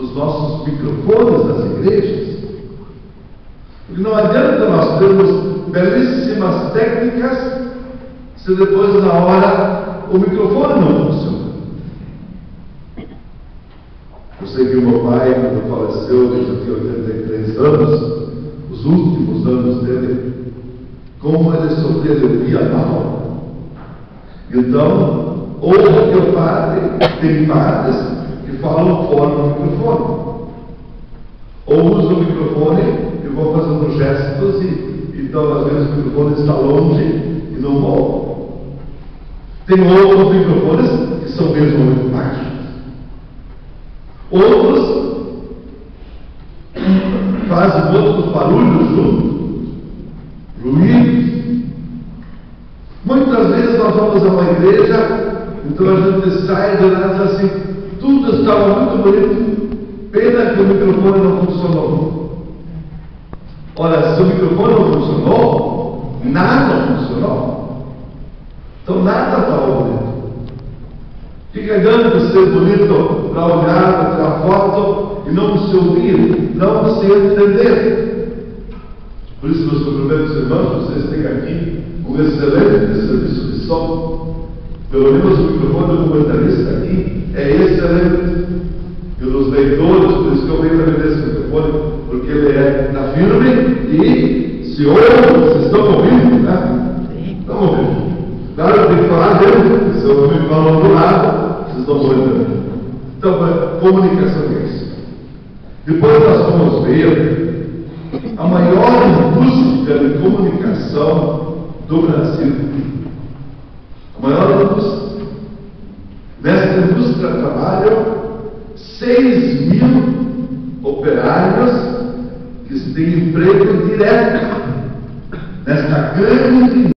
dos nossos microfones das igrejas. Porque não adianta nós termos belíssimas técnicas se depois, na hora, o microfone não funciona. Eu sei que o meu pai, quando faleceu, ele já tinha 83 anos, os últimos anos dele, como ele sofria, ele via mal. Então, ouve que o padre, tem padres que falam fora do microfone. Ou usam o microfone e vão fazendo gestos, e então às vezes o microfone está longe e não volta. Tem outros microfones que são mesmo muito baixos. Outros fazem outros barulhos juntos, ruídos. Muitas vezes nós vamos a uma igreja, então a gente sai de lá e diz assim: tudo estava muito bonito, pena que o microfone não funcionou. Ora, se o microfone não funcionou, nada funcionou. Então nada estava bonito. Fica adianta ser bonito para olhar, para tirar foto e não se ouvir, não se entender. Por isso, meus cumprimentos, irmãos, vocês têm aqui um excelente serviço de som. Pelo menos o microfone do comentarista aqui é excelente. E os leitores, por isso que eu venho vender esse microfone, porque ele está firme e se ouve, vocês estão ouvindo, né? Estão ouvindo. Claro, eu tenho que falar dentro, se eu não me falo do lado, vocês estão ouvindo. Então, comunicação é isso. Depois nós vamos ver a maior indústria de comunicação do Brasil. A maior indústria. Nessa indústria trabalham 6.000 operários que têm emprego direto nesta grande